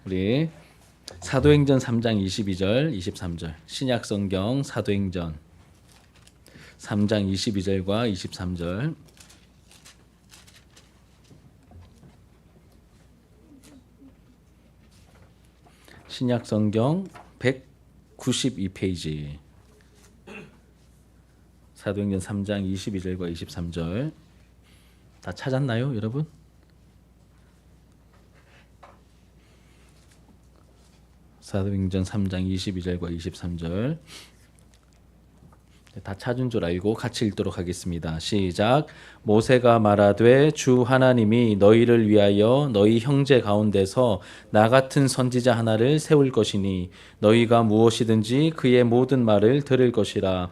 우리 사도행전 3장 22절, 23절. 신약 성경 사도행전 3장 22절과 23절. 신약 성경 192페이지. 사도행전 3장 22절과 23절. 다 찾았나요, 여러분? 사도행전 3장 22절과 23절. 다 찾은 줄 알고 같이 읽도록 하겠습니다. 시작. 모세가 말하되 주 하나님이 너희를 위하여 너희 형제 가운데서 나 같은 선지자 하나를 세울 것이니 너희가 무엇이든지 그의 모든 말을 들을 것이라.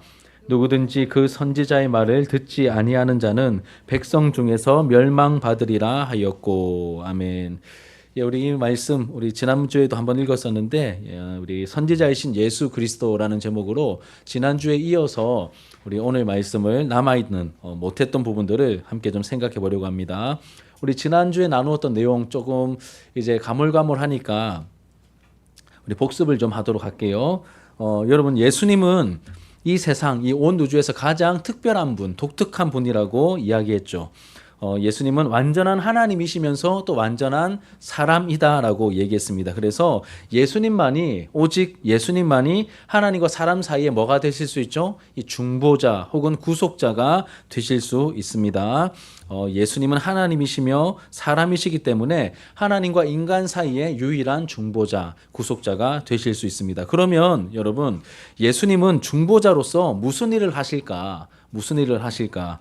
누구든지 그 선지자의 말을 듣지 아니하는 자는 백성 중에서 멸망받으리라 하였고. 아멘. 우리 이 말씀 우리 지난주에도 한번 읽었었는데 우리 선지자이신 예수 그리스도라는 제목으로 지난주에 이어서 우리 오늘 말씀을 남아있는 못했던 부분들을 함께 좀 생각해 보려고 합니다. 우리 지난주에 나누었던 내용 조금 이제 가물가물하니까 우리 복습을 좀 하도록 할게요. 여러분, 예수님은 이 세상, 이 온 우주에서 가장 특별한 분, 독특한 분이라고 이야기했죠. 예수님은 완전한 하나님이시면서 또 완전한 사람이다라고 얘기했습니다. 그래서 예수님만이, 오직 예수님만이 하나님과 사람 사이에 뭐가 되실 수 있죠? 이 중보자 혹은 구속자가 되실 수 있습니다. 예수님은 하나님이시며 사람이시기 때문에 하나님과 인간 사이에 유일한 중보자, 구속자가 되실 수 있습니다. 그러면 여러분, 예수님은 중보자로서 무슨 일을 하실까? 무슨 일을 하실까?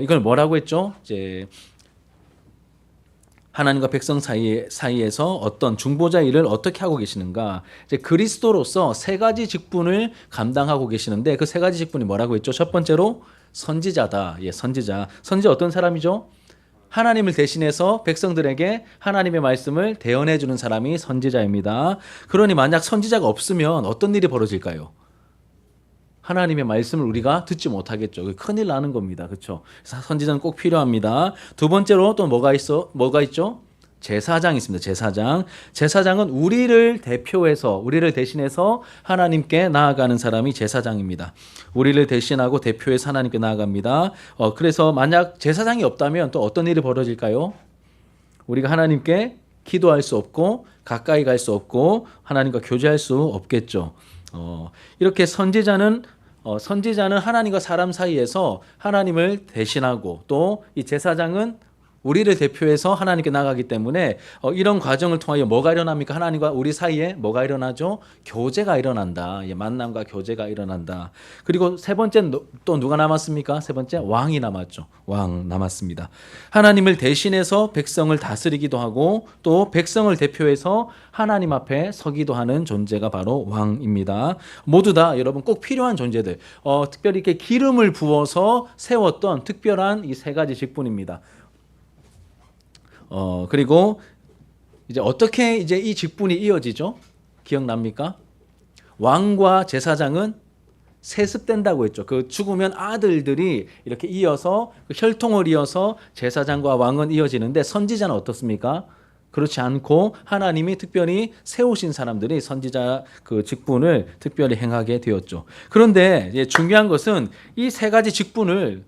이걸 뭐라고 했죠? 이제 하나님과 백성 사이에서 어떤 중보자 일을 어떻게 하고 계시는가? 이제 그리스도로서 세 가지 직분을 감당하고 계시는데 그 세 가지 직분이 뭐라고 했죠? 첫 번째로 선지자다. 선지자. 선지자 어떤 사람이죠? 하나님을 대신해서 백성들에게 하나님의 말씀을 대언해 주는 사람이 선지자입니다. 그러니 만약 선지자가 없으면 어떤 일이 벌어질까요? 하나님의 말씀을 우리가 듣지 못하겠죠. 큰일 나는 겁니다. 그렇죠? 선지자는 꼭 필요합니다. 두 번째로 또 뭐가 있죠? 제사장이 있습니다. 제사장은 우리를 대표해서, 우리를 대신해서 하나님께 나아가는 사람이 제사장입니다. 우리를 대신하고 대표해서 하나님께 나아갑니다. 그래서 만약 제사장이 없다면 또 어떤 일이 벌어질까요? 우리가 하나님께 기도할 수 없고 가까이 갈 수 없고 하나님과 교제할 수 없겠죠. 이렇게 선지자는 하나님과 사람 사이에서 하나님을 대신하고 또 이 제사장은 우리를 대표해서 하나님께 나가기 때문에 이런 과정을 통하여 뭐가 일어납니까? 하나님과 우리 사이에 뭐가 일어나죠? 교제가 일어난다. 만남과 교제가 일어난다. 그리고 세 번째 또 누가 남았습니까? 세 번째 왕이 남았죠. 왕 남았습니다. 하나님을 대신해서 백성을 다스리기도 하고 또 백성을 대표해서 하나님 앞에 서기도 하는 존재가 바로 왕입니다. 모두 다 여러분 꼭 필요한 존재들. 특별히 이렇게 기름을 부어서 세웠던 특별한 이 세 가지 직분입니다. 그리고 이제 어떻게 이제 이 직분이 이어지죠? 기억납니까? 왕과 제사장은 세습된다고 했죠. 그 죽으면 아들들이 이렇게 이어서 그 혈통을 이어서 제사장과 왕은 이어지는데 선지자는 어떻습니까? 그렇지 않고 하나님이 특별히 세우신 사람들이 선지자 그 직분을 특별히 행하게 되었죠. 그런데 이제 중요한 것은 이 세 가지 직분을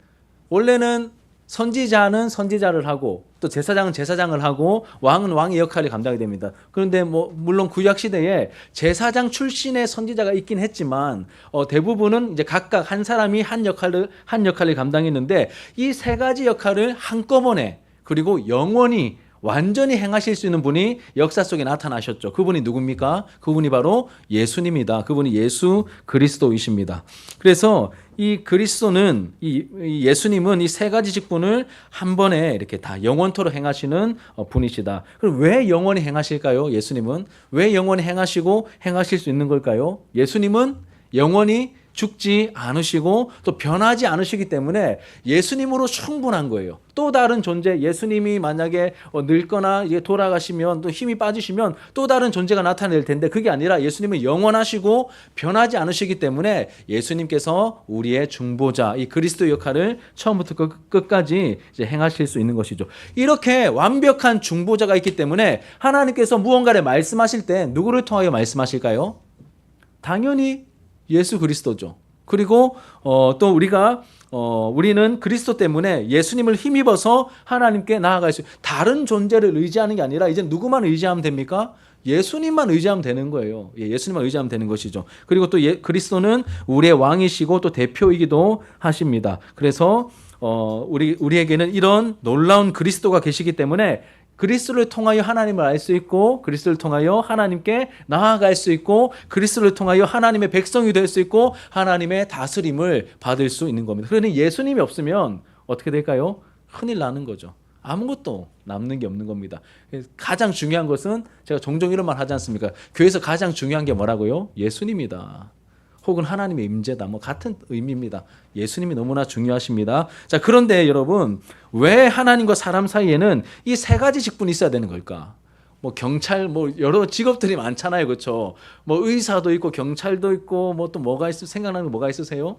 원래는 선지자는 선지자를 하고 또 제사장은 제사장을 하고 왕은 왕의 역할을 감당하게 됩니다. 그런데 물론 구약 시대에 제사장 출신의 선지자가 있긴 했지만 대부분은 이제 각각 한 사람이 한 역할을 감당했는데 이 세 가지 역할을 한꺼번에 그리고 영원히 완전히 행하실 수 있는 분이 역사 속에 나타나셨죠. 그분이 누굽니까? 그분이 바로 예수님이다. 그분이 예수 그리스도이십니다. 그래서 이 그리스도는 이 예수님은 이 세 가지 직분을 한 번에 이렇게 다 영원토록 행하시는 분이시다. 그럼 왜 영원히 행하실까요? 예수님은 왜 영원히 행하시고 행하실 수 있는 걸까요? 예수님은 영원히 죽지 않으시고 또 변하지 않으시기 때문에 예수님으로 충분한 거예요. 또 다른 존재, 예수님이 만약에 늙거나 이게 돌아가시면 또 힘이 빠지시면 또 다른 존재가 나타낼 텐데 그게 아니라 예수님은 영원하시고 변하지 않으시기 때문에 예수님께서 우리의 중보자, 이 그리스도 역할을 처음부터 끝까지 이제 행하실 수 있는 것이죠. 이렇게 완벽한 중보자가 있기 때문에 하나님께서 무언가를 말씀하실 때 누구를 통하여 말씀하실까요? 당연히 예수 그리스도죠. 그리고 또 우리는 그리스도 때문에 예수님을 힘입어서 하나님께 나아갈 수, 다른 존재를 의지하는 게 아니라 이제 누구만 의지하면 됩니까? 예수님만 의지하면 되는 거예요. 예수님만 의지하면 되는 것이죠. 그리고 또 그리스도는 우리의 왕이시고 또 대표이기도 하십니다. 그래서 우리에게는 이런 놀라운 그리스도가 계시기 때문에 그리스도를 통하여 하나님을 알 수 있고 그리스도를 통하여 하나님께 나아갈 수 있고 그리스도를 통하여 하나님의 백성이 될 수 있고 하나님의 다스림을 받을 수 있는 겁니다. 그러니 예수님이 없으면 어떻게 될까요? 큰일 나는 거죠. 아무것도 남는 게 없는 겁니다. 가장 중요한 것은 제가 종종 이런 말 하지 않습니까? 교회에서 가장 중요한 게 뭐라고요? 예수님이다. 혹은 하나님의 임재다. 같은 의미입니다. 예수님이 너무나 중요하십니다. 자, 그런데 여러분, 왜 하나님과 사람 사이에는 이 세 가지 직분이 있어야 되는 걸까? 경찰, 여러 직업들이 많잖아요. 그렇죠? 의사도 있고, 경찰도 있고, 또 생각나는 거 뭐가 있으세요?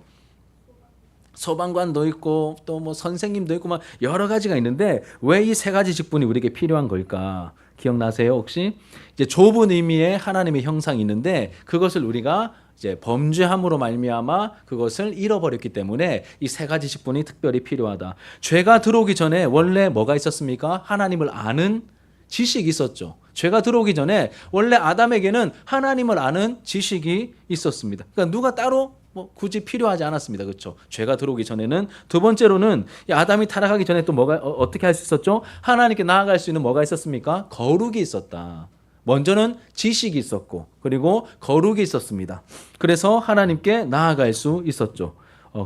소방관도 있고, 또 선생님도 있고, 여러 가지가 있는데, 왜 이 세 가지 직분이 우리에게 필요한 걸까? 기억나세요, 혹시? 이제 좁은 의미의 하나님의 형상이 있는데, 그것을 우리가 이제 범죄함으로 말미암아 그것을 잃어버렸기 때문에 이 세 가지 직분이 특별히 필요하다. 죄가 들어오기 전에 원래 뭐가 있었습니까? 하나님을 아는 지식이 있었죠. 죄가 들어오기 전에 원래 아담에게는 하나님을 아는 지식이 있었습니다. 그러니까 누가 따로 굳이 필요하지 않았습니다. 그렇죠? 죄가 들어오기 전에는. 두 번째로는 아담이 타락하기 전에 또 어떻게 할 수 있었죠? 하나님께 나아갈 수 있는 뭐가 있었습니까? 거룩이 있었다. 먼저는 지식이 있었고 그리고 거룩이 있었습니다. 그래서 하나님께 나아갈 수 있었죠.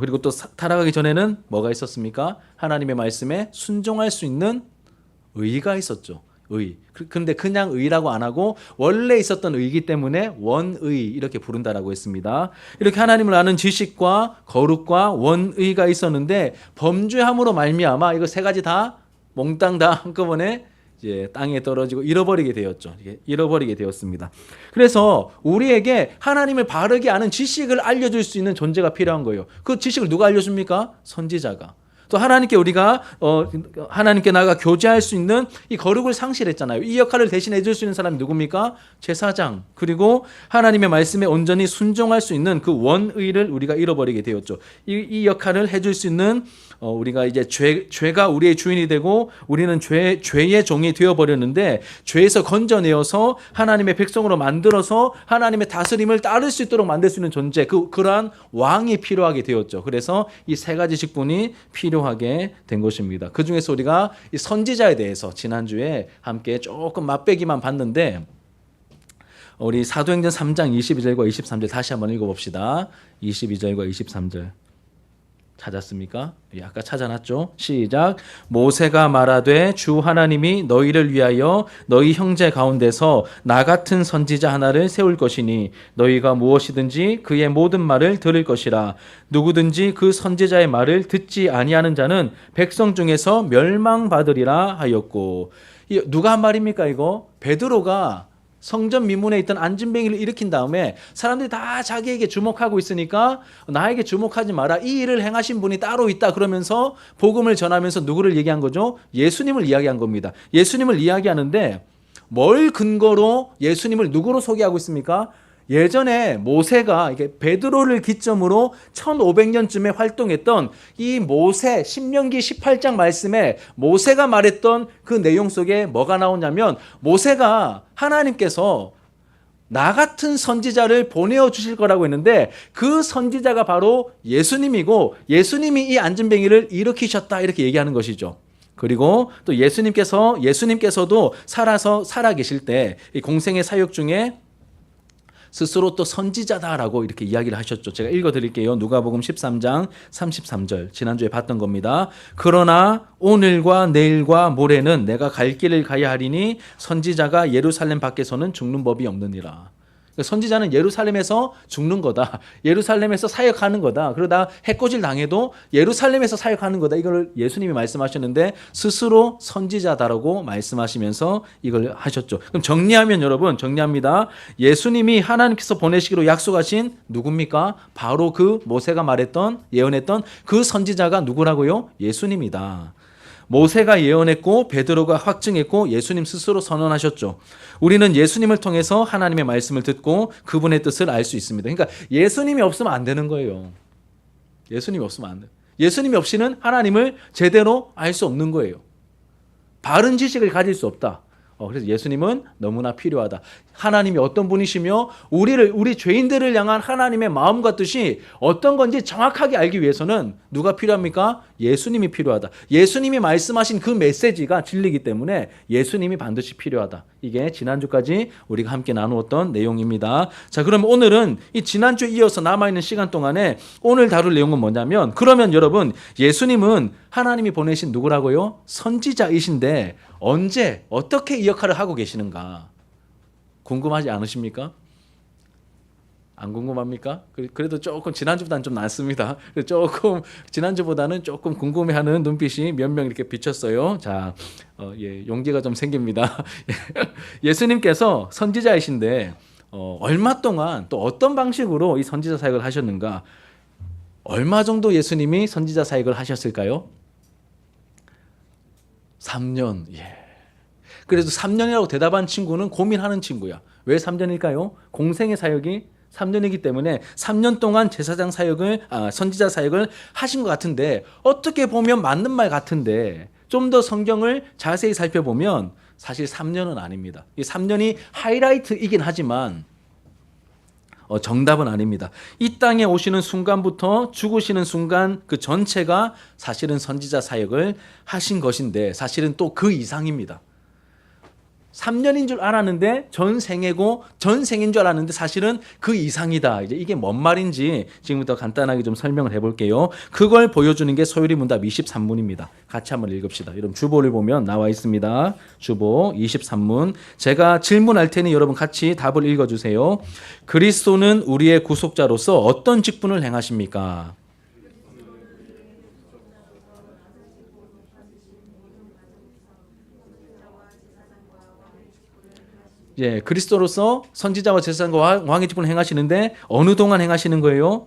그리고 또 타락하기 전에는 뭐가 있었습니까? 하나님의 말씀에 순종할 수 있는 의가 있었죠. 의. 그런데 그냥 의라고 안 하고 원래 있었던 의이기 때문에 원의 이렇게 부른다라고 했습니다. 이렇게 하나님을 아는 지식과 거룩과 원의가 있었는데 범죄함으로 말미암아 이거 세 가지 다 몽땅 다 한꺼번에 이제 땅에 떨어지고 잃어버리게 되었죠. 잃어버리게 되었습니다. 그래서 우리에게 하나님을 바르게 아는 지식을 알려줄 수 있는 존재가 필요한 거예요. 그 지식을 누가 알려줍니까? 선지자가. 또 하나님께 우리가 하나님께 나아가 교제할 수 있는 이 거룩을 상실했잖아요. 이 역할을 대신해 줄 수 있는 사람이 누굽니까? 제사장. 그리고 하나님의 말씀에 온전히 순종할 수 있는 그 원의를 우리가 잃어버리게 되었죠. 이 역할을 해줄 수 있는 우리가 이제 죄가 우리의 주인이 되고 우리는 죄의 종이 되어버렸는데 죄에서 건져내어서 하나님의 백성으로 만들어서 하나님의 다스림을 따를 수 있도록 만들 수 있는 존재, 그러한 왕이 필요하게 되었죠. 그래서 이 세 가지 직분이 필요하게 된 것입니다. 그 중에서 우리가 이 선지자에 대해서 지난주에 함께 조금 맛배기만 봤는데 우리 사도행전 3장 22절과 23절 다시 한번 읽어봅시다. 22절과 23절. 찾았습니까? 아까 찾아놨죠? 시작. 모세가 말하되 주 하나님이 너희를 위하여 너희 형제 가운데서 나 같은 선지자 하나를 세울 것이니 너희가 무엇이든지 그의 모든 말을 들을 것이라. 누구든지 그 선지자의 말을 듣지 아니하는 자는 백성 중에서 멸망받으리라 하였고. 누가 한 말입니까 이거? 베드로가 성전 미문에 있던 안진뱅이를 일으킨 다음에 사람들이 다 자기에게 주목하고 있으니까 나에게 주목하지 마라. 이 일을 행하신 분이 따로 있다. 그러면서 복음을 전하면서 누구를 얘기한 거죠? 예수님을 이야기한 겁니다. 예수님을 이야기하는데 뭘 근거로 예수님을 누구로 소개하고 있습니까? 예전에 모세가 베드로를 기점으로 1500년쯤에 활동했던 이 모세 신명기 18장 말씀에 모세가 말했던 그 내용 속에 뭐가 나오냐면 모세가 하나님께서 나 같은 선지자를 보내어 주실 거라고 했는데 그 선지자가 바로 예수님이고 예수님이 이 안진뱅이를 일으키셨다 이렇게 얘기하는 것이죠. 그리고 또 예수님께서도 살아 계실 때 이 공생의 사역 중에 스스로 또 선지자다라고 이렇게 이야기를 하셨죠. 제가 읽어드릴게요. 누가복음 13장 33절 지난주에 봤던 겁니다. 그러나 오늘과 내일과 모레는 내가 갈 길을 가야 하리니 선지자가 예루살렘 밖에서는 죽는 법이 없느니라. 선지자는 예루살렘에서 죽는 거다. 예루살렘에서 사역하는 거다. 그러다 해코지를 당해도 예루살렘에서 사역하는 거다. 이걸 예수님이 말씀하셨는데 스스로 선지자다라고 말씀하시면서 이걸 하셨죠. 그럼 정리하면 여러분, 정리합니다. 예수님이 하나님께서 보내시기로 약속하신 누굽니까? 바로 그 모세가 말했던, 예언했던 그 선지자가 누구라고요? 예수님이다. 모세가 예언했고 베드로가 확증했고 예수님 스스로 선언하셨죠. 우리는 예수님을 통해서 하나님의 말씀을 듣고 그분의 뜻을 알 수 있습니다. 그러니까 예수님이 없으면 안 되는 거예요. 예수님이 없으면 안 돼. 예수님이 없이는 하나님을 제대로 알 수 없는 거예요. 바른 지식을 가질 수 없다. 그래서 예수님은 너무나 필요하다. 하나님이 어떤 분이시며 우리 죄인들을 향한 하나님의 마음과 뜻이 어떤 건지 정확하게 알기 위해서는 누가 필요합니까? 예수님이 필요하다. 예수님이 말씀하신 그 메시지가 진리이기 때문에 예수님이 반드시 필요하다. 이게 지난주까지 우리가 함께 나누었던 내용입니다. 자, 그럼 오늘은 이 지난주에 이어서 남아있는 시간 동안에 오늘 다룰 내용은 뭐냐면, 그러면 여러분, 예수님은 하나님이 보내신 누구라고요? 선지자이신데 언제 어떻게 이 역할을 하고 계시는가 궁금하지 않으십니까? 안 궁금합니까? 그래도 조금 지난주보다는 좀 낫습니다. 조금 지난주보다는 조금 궁금해하는 눈빛이 몇 명 이렇게 비쳤어요. 자, 용기가 좀 생깁니다. 예수님께서 선지자이신데 얼마 동안 또 어떤 방식으로 이 선지자 사역을 하셨는가? 얼마 정도 예수님이 선지자 사역을 하셨을까요? 3년. 그래도 3년이라고 대답한 친구는 고민하는 친구야. 왜 3년일까요? 공생의 사역이 3년이기 때문에 3년 동안 제사장 사역을, 선지자 사역을 하신 것 같은데, 어떻게 보면 맞는 말 같은데 좀 더 성경을 자세히 살펴보면 사실 3년은 아닙니다. 이 3년이 하이라이트이긴 하지만 정답은 아닙니다. 이 땅에 오시는 순간부터 죽으시는 순간 그 전체가 사실은 선지자 사역을 하신 것인데 사실은 또 그 이상입니다. 3년인 줄 알았는데 전생애고 전생인 줄 알았는데 사실은 그 이상이다. 이제 이게 뭔 말인지 지금부터 간단하게 좀 설명을 해볼게요. 그걸 보여주는 게 소요리 문답 23문입니다. 같이 한번 읽읍시다. 여러분 주보를 보면 나와 있습니다. 주보 23문. 제가 질문할 테니 여러분 같이 답을 읽어주세요. 그리스도는 우리의 구속자로서 어떤 직분을 행하십니까? 그리스도로서 선지자와 제사장과 왕의 직분을 행하시는데 어느 동안 행하시는 거예요?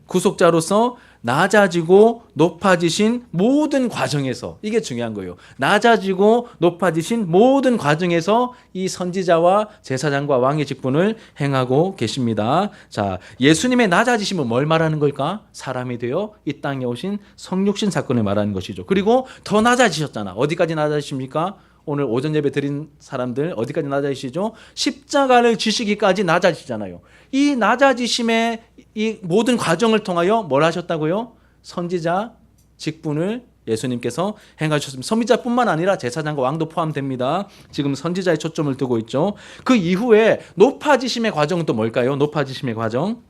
구속자로서 낮아지고 높아지신 모든 과정에서, 이게 중요한 거예요. 낮아지고 높아지신 모든 과정에서 이 선지자와 제사장과 왕의 직분을 행하고 계십니다. 자, 예수님의 낮아지심은 뭘 말하는 걸까? 사람이 되어 이 땅에 오신 성육신 사건을 말하는 것이죠. 그리고 더 낮아지셨잖아. 어디까지 낮아지십니까? 오늘 오전 예배 드린 사람들 어디까지 낮아지시죠? 십자가를 지시기까지 낮아지잖아요. 이 낮아지심의 이 모든 과정을 통하여 뭘 하셨다고요? 선지자 직분을 예수님께서 행하셨습니다. 선지자뿐만 아니라 제사장과 왕도 포함됩니다. 지금 선지자의 초점을 두고 있죠. 그 이후에 높아지심의 과정은 또 뭘까요? 높아지심의 과정.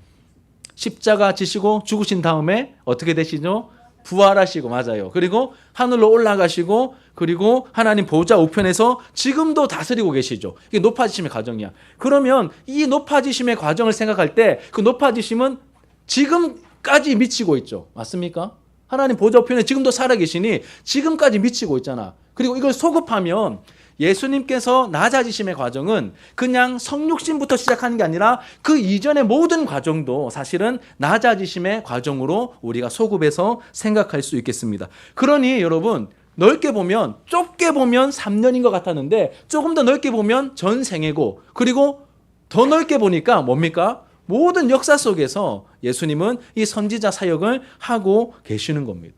십자가 지시고 죽으신 다음에 어떻게 되시죠? 부활하시고, 맞아요. 그리고 하늘로 올라가시고, 그리고 하나님 보좌 우편에서 지금도 다스리고 계시죠. 이게 높아지심의 과정이야. 그러면 이 높아지심의 과정을 생각할 때 그 높아지심은 지금까지 미치고 있죠. 맞습니까? 하나님 보좌 우편에 지금도 살아계시니 지금까지 미치고 있잖아. 그리고 이걸 소급하면 예수님께서 낮아지심의 과정은 그냥 성육신부터 시작하는 게 아니라 그 이전의 모든 과정도 사실은 낮아지심의 과정으로 우리가 소급해서 생각할 수 있겠습니다. 그러니 여러분, 넓게 보면, 좁게 보면 3년인 것 같았는데 조금 더 넓게 보면 전생애고, 그리고 더 넓게 보니까 뭡니까? 모든 역사 속에서 예수님은 이 선지자 사역을 하고 계시는 겁니다.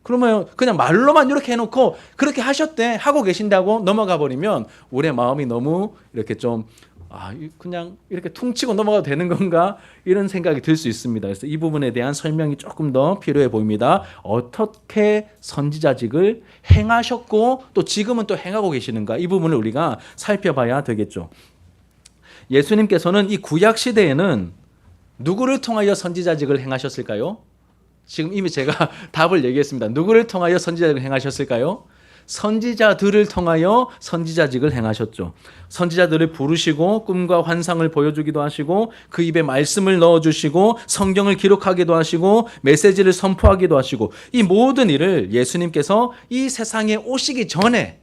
그러면 그냥 말로만 이렇게 해놓고 그렇게 하셨대 하고 계신다고 넘어가 버리면 우리의 마음이 너무 이렇게 좀 그냥 이렇게 퉁치고 넘어가도 되는 건가 이런 생각이 들 수 있습니다. 그래서 이 부분에 대한 설명이 조금 더 필요해 보입니다. 어떻게 선지자직을 행하셨고 또 지금은 또 행하고 계시는가, 이 부분을 우리가 살펴봐야 되겠죠. 예수님께서는 이 구약 시대에는 누구를 통하여 선지자직을 행하셨을까요? 지금 이미 제가 답을 얘기했습니다. 누구를 통하여 선지자직을 행하셨을까요? 선지자들을 통하여 선지자직을 행하셨죠. 선지자들을 부르시고 꿈과 환상을 보여주기도 하시고 그 입에 말씀을 넣어주시고 성경을 기록하기도 하시고 메시지를 선포하기도 하시고 이 모든 일을 예수님께서 이 세상에 오시기 전에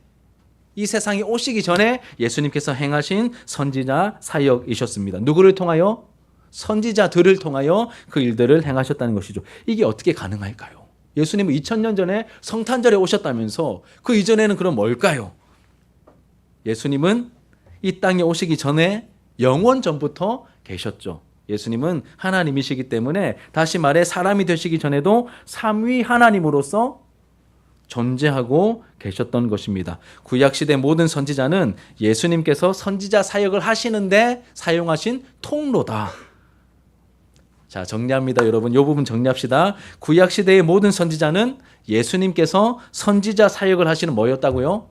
예수님께서 행하신 선지자 사역이셨습니다. 누구를 통하여? 선지자들을 통하여 그 일들을 행하셨다는 것이죠. 이게 어떻게 가능할까요? 예수님은 2000년 전에 성탄절에 오셨다면서 그 이전에는 그럼 뭘까요? 예수님은 이 땅에 오시기 전에 영원 전부터 계셨죠. 예수님은 하나님이시기 때문에 다시 말해 사람이 되시기 전에도 삼위 하나님으로서 존재하고 계셨던 것입니다. 구약시대 모든 선지자는 예수님께서 선지자 사역을 하시는데 사용하신 통로다. 자, 정리합니다. 여러분, 이 부분 정리합시다. 구약시대의 모든 선지자는 예수님께서 선지자 사역을 하시는 뭐였다고요?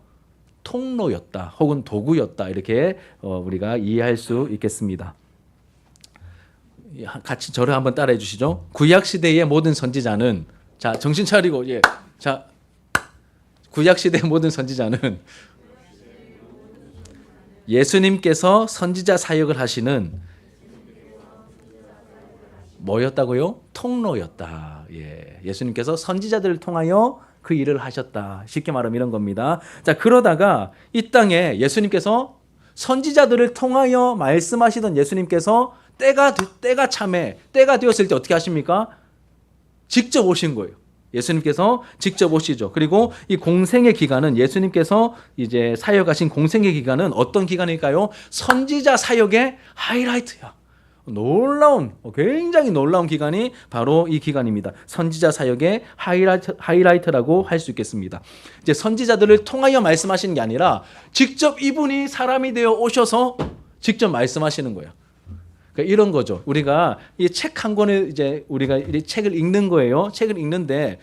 통로였다. 혹은 도구였다. 이렇게 우리가 이해할 수 있겠습니다. 같이 저를 한번 따라해 주시죠. 구약시대의 모든 선지자는, 자, 정신 차리고, 예. 자, 구약시대의 모든 선지자는 예수님께서 선지자 사역을 하시는 뭐였다고요? 통로였다. 예. 예수님께서 선지자들을 통하여 그 일을 하셨다. 쉽게 말하면 이런 겁니다. 자, 그러다가 이 땅에 예수님께서 선지자들을 통하여 말씀하시던 예수님께서 때가 되었을 때 어떻게 하십니까? 직접 오신 거예요. 예수님께서 직접 오시죠. 그리고 이 공생의 기간은 예수님께서 이제 사역하신 공생의 기간은 어떤 기간일까요? 선지자 사역의 하이라이트야. 굉장히 놀라운 기간이 바로 이 기간입니다. 선지자 사역의 하이라이트라고 할 수 있겠습니다. 이제 선지자들을 통하여 말씀하시는 게 아니라 직접 이분이 사람이 되어 오셔서 직접 말씀하시는 거예요. 그러니까 이런 거죠. 우리가 이 책 한 권을 이제 우리가 이 책을 읽는 거예요. 책을 읽는데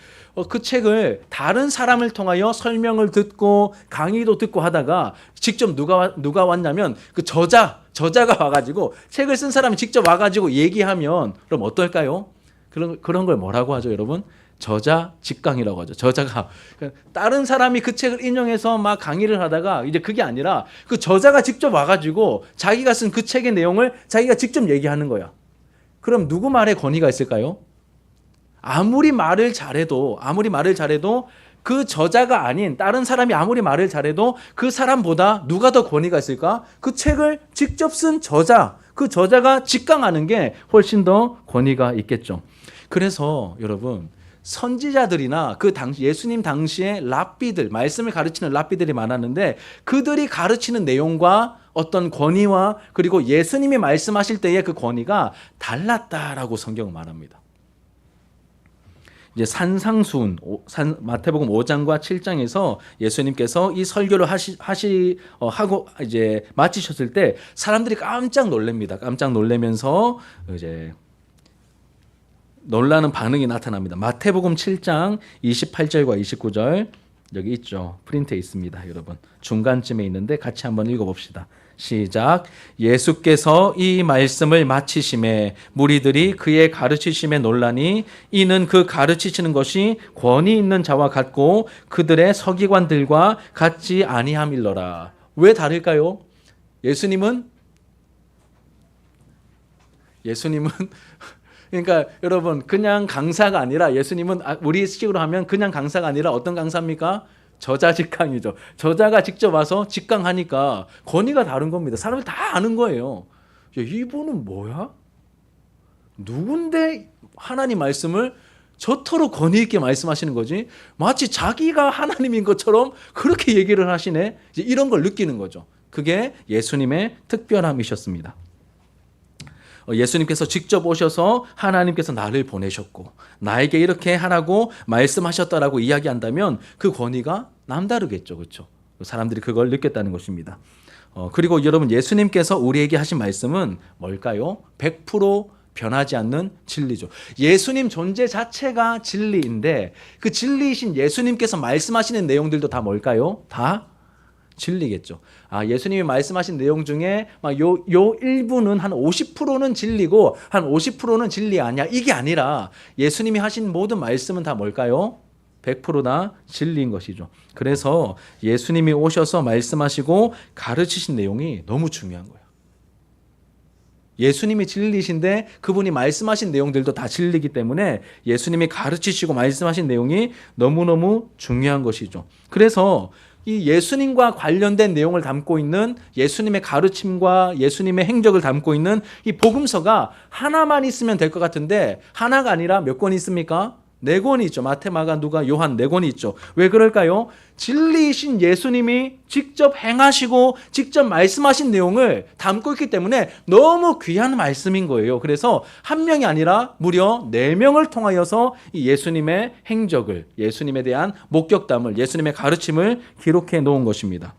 그 책을 다른 사람을 통하여 설명을 듣고 강의도 듣고 하다가 직접 누가 왔냐면 그 저자가 와가지고 책을 쓴 사람이 직접 와가지고 얘기하면 그럼 어떨까요? 그런 걸 뭐라고 하죠, 여러분? 저자 직강이라고 하죠. 저자가 다른 사람이 그 책을 인용해서 막 강의를 하다가 이제 그게 아니라 그 저자가 직접 와가지고 자기가 쓴 그 책의 내용을 자기가 직접 얘기하는 거야. 그럼 누구 말에 권위가 있을까요? 아무리 말을 잘해도 그 저자가 아닌 다른 사람이 아무리 말을 잘해도 그 사람보다 누가 더 권위가 있을까? 그 책을 직접 쓴 그 저자가 직강하는 게 훨씬 더 권위가 있겠죠. 그래서 여러분, 선지자들이나 그 당시 예수님 당시에 랍비들, 말씀을 가르치는 랍비들이 많았는데 그들이 가르치는 내용과 어떤 권위와 그리고 예수님이 말씀하실 때의 그 권위가 달랐다라고 성경은 말합니다. 이제 산상수훈 마태복음 5장과 7장에서 예수님께서 이 설교를 하고 이제 마치셨을 때 사람들이 깜짝 놀랍니다. 깜짝 놀라면서 이제 놀라는 반응이 나타납니다. 마태복음 7장 28절과 29절 여기 있죠. 프린트에 있습니다. 여러분 중간쯤에 있는데 같이 한번 읽어봅시다. 시작. 예수께서 이 말씀을 마치심에 무리들이 그의 가르치심에 놀라니 이는 그 가르치시는 것이 권위 있는 자와 같고 그들의 서기관들과 같지 아니함일러라. 왜 다를까요? 예수님은 그러니까 여러분 그냥 강사가 아니라 예수님은 우리 식으로 하면 그냥 강사가 아니라 어떤 강사입니까? 저자 직강이죠. 저자가 직접 와서 직강하니까 권위가 다른 겁니다. 사람들 다 아는 거예요. 야, 이분은 뭐야? 누군데 하나님 말씀을 저토록 권위 있게 말씀하시는 거지? 마치 자기가 하나님인 것처럼 그렇게 얘기를 하시네. 이제 이런 걸 느끼는 거죠. 그게 예수님의 특별함이셨습니다. 예수님께서 직접 오셔서 하나님께서 나를 보내셨고 나에게 이렇게 하라고 말씀하셨다라고 이야기한다면 그 권위가 남다르겠죠. 그렇죠? 사람들이 그걸 느꼈다는 것입니다. 그리고 여러분 예수님께서 우리에게 하신 말씀은 뭘까요? 100% 변하지 않는 진리죠. 예수님 존재 자체가 진리인데 그 진리이신 예수님께서 말씀하시는 내용들도 다 뭘까요? 다 진리겠죠. 예수님이 말씀하신 내용 중에 요 일부는 한 50%는 진리고 한 50%는 진리 아니야. 이게 아니라 예수님이 하신 모든 말씀은 다 뭘까요? 100%다 진리인 것이죠. 그래서 예수님이 오셔서 말씀하시고 가르치신 내용이 너무 중요한 거예요. 예수님이 진리이신데 그분이 말씀하신 내용들도 다 진리이기 때문에 예수님이 가르치시고 말씀하신 내용이 너무너무 중요한 것이죠. 그래서 이 예수님과 관련된 내용을 담고 있는 예수님의 가르침과 예수님의 행적을 담고 있는 이 복음서가 하나만 있으면 될 것 같은데 하나가 아니라 몇 권이 있습니까? 4권이 있죠. 마태, 마가, 누가, 요한 4권이 있죠. 왜 그럴까요? 진리이신 예수님이 직접 행하시고 직접 말씀하신 내용을 담고 있기 때문에 너무 귀한 말씀인 거예요. 그래서 한 명이 아니라 무려 4명을 통하여서 이 예수님의 행적을, 예수님에 대한 목격담을, 예수님의 가르침을 기록해 놓은 것입니다.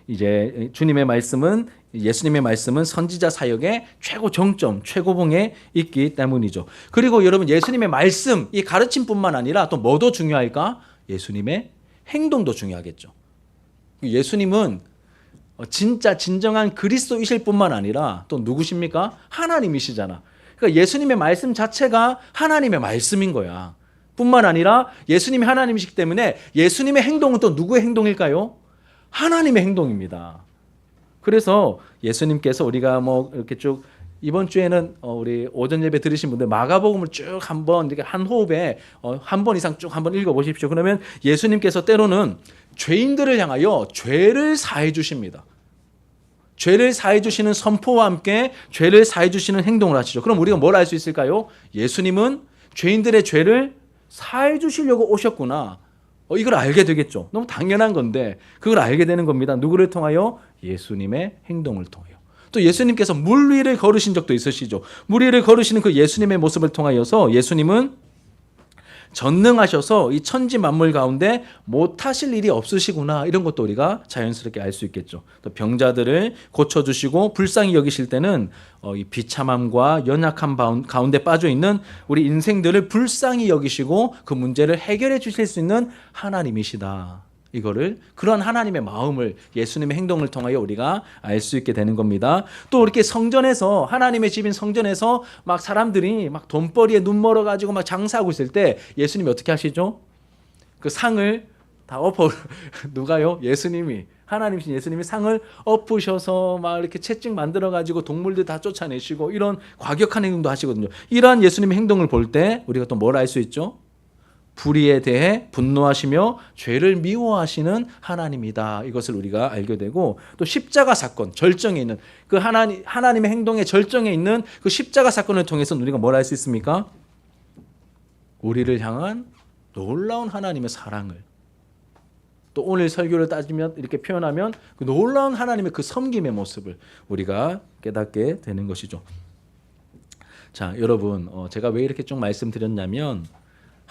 이제 주님의 말씀은, 예수님의 말씀은 선지자 사역의 최고 정점, 최고봉에 있기 때문이죠. 그리고 여러분, 예수님의 말씀, 이 가르침뿐만 아니라 또 뭐도 중요할까? 예수님의 행동도 중요하겠죠. 예수님은 진짜 진정한 그리스도이실 뿐만 아니라 또 누구십니까? 하나님이시잖아. 그러니까 예수님의 말씀 자체가 하나님의 말씀인 거야. 뿐만 아니라 예수님이 하나님이시기 때문에 예수님의 행동은 또 누구의 행동일까요? 하나님의 행동입니다. 그래서 예수님께서 우리가 뭐 이렇게 쭉 이번 주에는 우리 오전 예배 들으신 분들 마가복음을 쭉 한번 이렇게 한 호흡에 한 번 이상 쭉 한번 읽어 보십시오. 그러면 예수님께서 때로는 죄인들을 향하여 죄를 사해 주십니다. 죄를 사해 주시는 선포와 함께 죄를 사해 주시는 행동을 하시죠. 그럼 우리가 뭘 알 수 있을까요? 예수님은 죄인들의 죄를 사해 주시려고 오셨구나. 이걸 알게 되겠죠. 너무 당연한 건데 그걸 알게 되는 겁니다. 누구를 통하여? 예수님의 행동을 통하여. 또 예수님께서 물 위를 걸으신 적도 있으시죠. 물 위를 걸으시는 그 예수님의 모습을 통하여서 예수님은 전능하셔서 이 천지 만물 가운데 못하실 일이 없으시구나, 이런 것도 우리가 자연스럽게 알 수 있겠죠. 또 병자들을 고쳐주시고 불쌍히 여기실 때는 이 비참함과 연약함 가운데 빠져있는 우리 인생들을 불쌍히 여기시고 그 문제를 해결해 주실 수 있는 하나님이시다. 이거를, 그런 하나님의 마음을 예수님의 행동을 통하여 우리가 알 수 있게 되는 겁니다. 또 이렇게 성전에서, 하나님의 집인 성전에서 막 사람들이 막 돈벌이에 눈 멀어가지고 막 장사하고 있을 때 예수님이 어떻게 하시죠? 그 상을 다 누가요? 예수님이, 하나님이신 예수님이 상을 엎으셔서 막 이렇게 채찍 만들어가지고 동물들 다 쫓아내시고 이런 과격한 행동도 하시거든요. 이러한 예수님의 행동을 볼 때 우리가 또 뭘 알 수 있죠? 불의에 대해 분노하시며 죄를 미워하시는 하나님이다. 이것을 우리가 알게 되고, 또 십자가 사건, 절정에 있는 그 하나님의 행동의 절정에 있는 그 십자가 사건을 통해서 우리가 뭘 알 수 있습니까? 우리를 향한 놀라운 하나님의 사랑을, 또 오늘 설교를 따지면 이렇게 표현하면 그 놀라운 하나님의 그 섬김의 모습을 우리가 깨닫게 되는 것이죠. 자, 여러분, 제가 왜 이렇게 좀 말씀드렸냐면,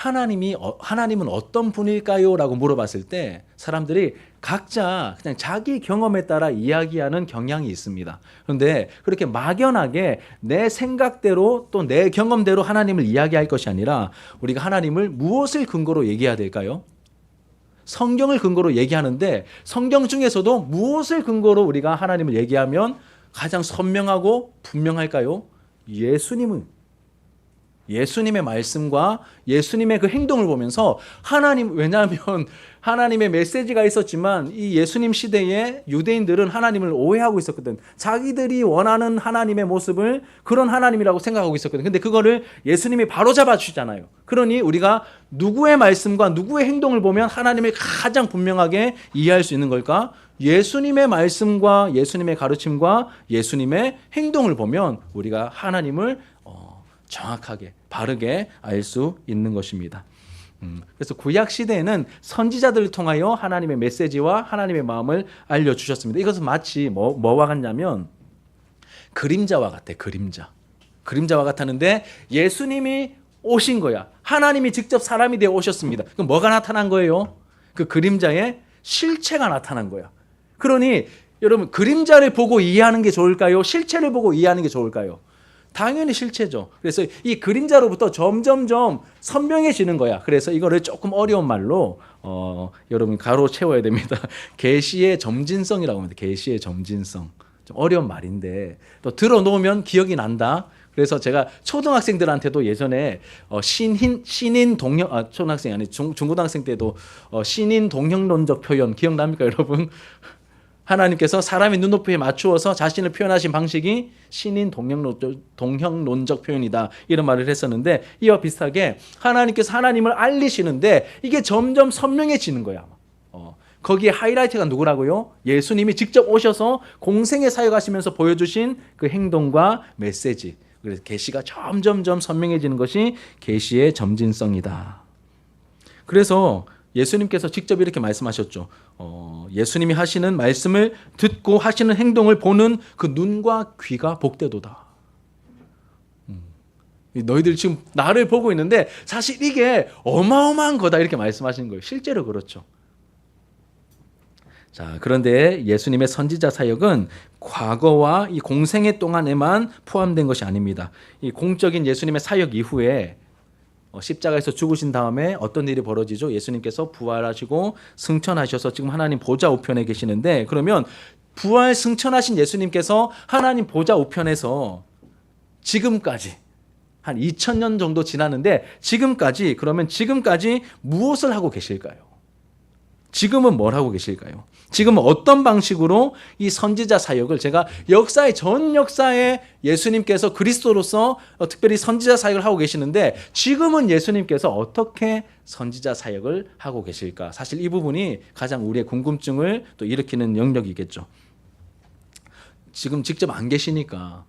하나님은 어떤 분일까요? 라고 물어봤을 때 사람들이 각자 그냥 자기 경험에 따라 이야기하는 경향이 있습니다. 그런데 그렇게 막연하게 내 생각대로 또 내 경험대로 하나님을 이야기할 것이 아니라 우리가 하나님을 무엇을 근거로 얘기해야 될까요? 성경을 근거로 얘기하는데, 성경 중에서도 무엇을 근거로 우리가 하나님을 얘기하면 가장 선명하고 분명할까요? 예수님의 말씀과 예수님의 그 행동을 보면서 왜냐하면 하나님의 메시지가 있었지만 이 예수님 시대에 유대인들은 하나님을 오해하고 있었거든. 자기들이 원하는 하나님의 모습을 그런 하나님이라고 생각하고 있었거든. 근데 그거를 예수님이 바로잡아 주시잖아요. 그러니 우리가 누구의 말씀과 누구의 행동을 보면 하나님을 가장 분명하게 이해할 수 있는 걸까? 예수님의 말씀과 예수님의 가르침과 예수님의 행동을 보면 우리가 하나님을 정확하게 바르게 알 수 있는 것입니다. 그래서 구약 시대에는 선지자들을 통하여 하나님의 메시지와 하나님의 마음을 알려주셨습니다. 이것은 마치 뭐와 같냐면 그림자와 같아. 그림자와 같았는데 예수님이 오신 거야. 하나님이 직접 사람이 되어 오셨습니다. 그럼 뭐가 나타난 거예요? 그 그림자의 실체가 나타난 거야. 그러니 여러분, 그림자를 보고 이해하는 게 좋을까요? 실체를 보고 이해하는 게 좋을까요? 당연히 실체죠. 그래서 이 그림자로부터 점점점 선명해지는 거야. 그래서 이거를 조금 어려운 말로 여러분 가로 채워야 됩니다. 계시의 점진성이라고 합니다. 계시의 점진성. 좀 어려운 말인데 또 들어놓으면 기억이 난다. 그래서 제가 초등학생들한테도 예전에 신인 동형 초등학생이 아니 중고등학생 때도 신인 동형론적 표현 기억납니까, 여러분? 하나님께서 사람의 눈높이에 맞추어서 자신을 표현하신 방식이 신인 동형론적 표현이다, 이런 말을 했었는데, 이와 비슷하게 하나님께서 하나님을 알리시는데 이게 점점 선명해지는 거야. 거기에 하이라이트가 누구라고요? 예수님이 직접 오셔서 공생의 사역하시면서 보여주신 그 행동과 메시지. 그래서 계시가 점점점 선명해지는 것이 계시의 점진성이다. 그래서 예수님께서 직접 이렇게 말씀하셨죠. 예수님이 하시는 말씀을 듣고 하시는 행동을 보는 그 눈과 귀가 복되도다. 너희들 지금 나를 보고 있는데 사실 이게 어마어마한 거다, 이렇게 말씀하시는 거예요. 실제로 그렇죠. 자, 그런데 예수님의 선지자 사역은 과거와 이 공생애 동안에만 포함된 것이 아닙니다. 이 공적인 예수님의 사역 이후에 십자가에서 죽으신 다음에 어떤 일이 벌어지죠? 예수님께서 부활하시고 승천하셔서 지금 하나님 보좌 우편에 계시는데, 그러면 부활 승천하신 예수님께서 하나님 보좌 우편에서 지금까지 한 2000년 정도 지났는데 그러면 지금까지 무엇을 하고 계실까요? 지금은 뭘 하고 계실까요? 지금은 어떤 방식으로 이 선지자 사역을, 제가 전 역사에 예수님께서 그리스도로서 특별히 선지자 사역을 하고 계시는데 지금은 예수님께서 어떻게 선지자 사역을 하고 계실까? 사실 이 부분이 가장 우리의 궁금증을 또 일으키는 영역이겠죠. 지금 직접 안 계시니까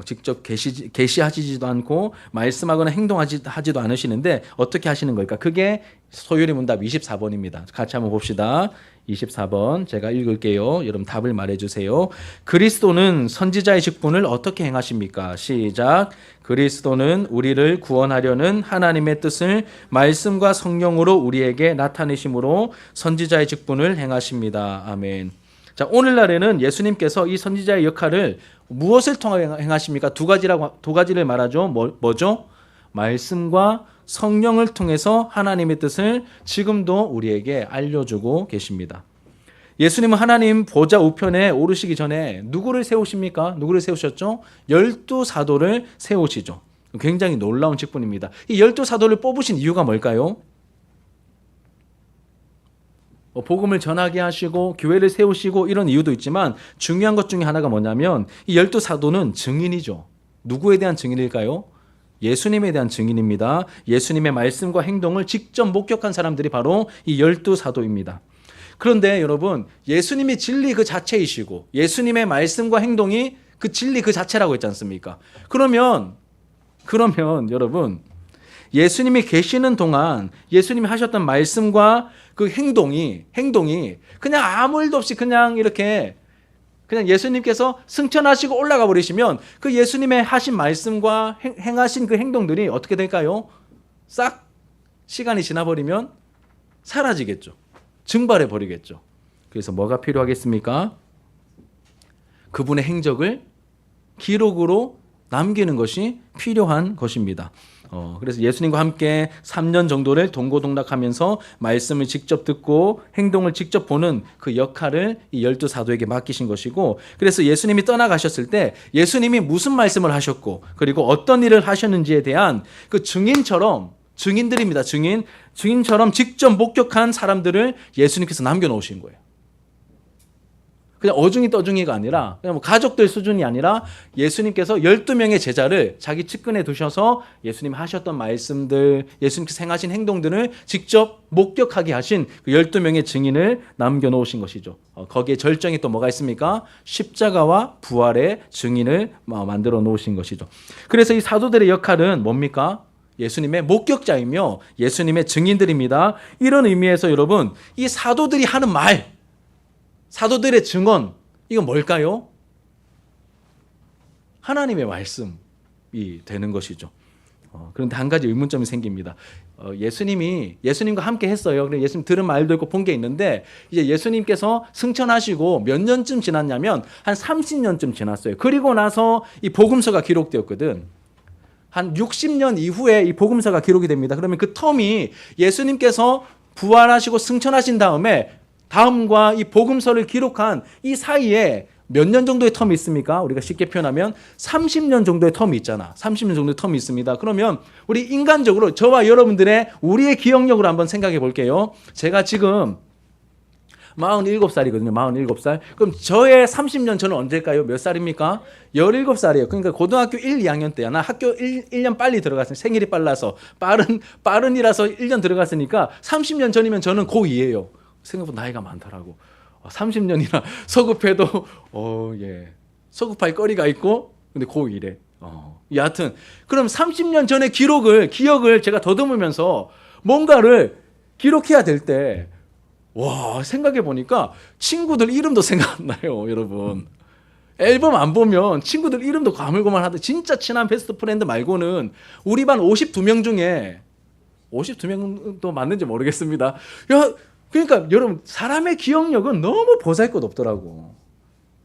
직접 계시하시지도 않고 말씀하거나 행동하지도 않으시는데 어떻게 하시는 걸까? 그게 소요리 문답 24번입니다. 같이 한번 봅시다. 24번 제가 읽을게요. 여러분 답을 말해주세요. 그리스도는 선지자의 직분을 어떻게 행하십니까? 시작. 그리스도는 우리를 구원하려는 하나님의 뜻을 말씀과 성령으로 우리에게 나타내심으로 선지자의 직분을 행하십니다. 아멘. 자, 오늘날에는 예수님께서 이 선지자의 역할을 무엇을 통해 행하십니까? 두 가지를 말하죠. 뭐죠? 말씀과 성령을 통해서 하나님의 뜻을 지금도 우리에게 알려주고 계십니다. 예수님은 하나님 보좌 우편에 오르시기 전에 누구를 세우십니까? 누구를 세우셨죠? 12사도를 세우시죠. 굉장히 놀라운 직분입니다. 이 12사도를 뽑으신 이유가 뭘까요? 복음을 전하게 하시고 교회를 세우시고 이런 이유도 있지만 중요한 것 중에 하나가 뭐냐면 이 12사도는 증인이죠. 누구에 대한 증인일까요? 예수님에 대한 증인입니다. 예수님의 말씀과 행동을 직접 목격한 사람들이 바로 이 12사도입니다. 그런데 여러분, 예수님이 진리 그 자체이시고 예수님의 말씀과 행동이 그 진리 그 자체라고 했지 않습니까? 그러면 여러분, 예수님이 계시는 동안 예수님이 하셨던 말씀과 그 행동이 그냥 아무 일도 없이 그냥 예수님께서 승천하시고 올라가 버리시면 그 예수님의 하신 말씀과 행하신 그 행동들이 어떻게 될까요? 싹 시간이 지나버리면 사라지겠죠. 증발해 버리겠죠. 그래서 뭐가 필요하겠습니까? 그분의 행적을 기록으로 남기는 것이 필요한 것입니다. 그래서 예수님과 함께 3년 정도를 동고동락하면서 말씀을 직접 듣고 행동을 직접 보는 그 역할을 이 12사도에게 맡기신 것이고, 그래서 예수님이 떠나가셨을 때 예수님이 무슨 말씀을 하셨고 그리고 어떤 일을 하셨는지에 대한 그 증인들입니다. 증인처럼 직접 목격한 사람들을 예수님께서 남겨놓으신 거예요. 그냥 어중이 떠중이가 아니라 그냥 뭐 가족들 수준이 아니라 예수님께서 12명의 제자를 자기 측근에 두셔서 예수님 하셨던 말씀들, 예수님께서 행하신 행동들을 직접 목격하게 하신 그 12명의 증인을 남겨놓으신 것이죠. 거기에 절정이 또 뭐가 있습니까? 십자가와 부활의 증인을 만들어 놓으신 것이죠. 그래서 이 사도들의 역할은 뭡니까? 예수님의 목격자이며 예수님의 증인들입니다. 이런 의미에서 여러분, 이 사도들이 하는 말, 사도들의 증언, 이건 뭘까요? 하나님의 말씀이 되는 것이죠. 그런데 한 가지 의문점이 생깁니다. 예수님과 함께 했어요. 그래서 예수님 들은 말도 있고 본 게 있는데 이제 예수님께서 승천하시고 몇 년쯤 지났냐면 한 30년쯤 지났어요. 그리고 나서 이 복음서가 기록되었거든. 한 60년 이후에 이 복음서가 기록이 됩니다. 그러면 그 텀이 예수님께서 부활하시고 승천하신 다음과 이 복음서를 기록한 이 사이에 몇 년 정도의 텀이 있습니까? 우리가 쉽게 표현하면 30년 정도의 텀이 있잖아. 30년 정도의 텀이 있습니다. 그러면 우리 인간적으로 저와 여러분들의 우리의 기억력으로 한번 생각해 볼게요. 제가 지금 47살이거든요. 47살. 그럼 저의 30년 전은 언제일까요? 몇 살입니까? 17살이에요. 그러니까 고등학교 1, 2학년 때야. 나 학교 1년 빨리 들어갔으니 생일이 빨라서 빠른이라서 1년 들어갔으니까 30년 전이면 저는 고2예요. 생각보다 나이가 많더라고. 30년이나 서급해도 예. 서급할 거리가 있고 근데 고2래. 여하튼 그럼 30년 전의 기억을 제가 더듬으면서 뭔가를 기록해야 될 때 와, 생각해 보니까 친구들 이름도 생각 안 나요, 여러분. 앨범 안 보면 친구들 이름도 가물가물하다. 진짜 친한 베스트 프렌드 말고는 우리 반 52명 중에 52명도 맞는지 모르겠습니다. 야, 그러니까 여러분 사람의 기억력은 너무 보잘것없더라고.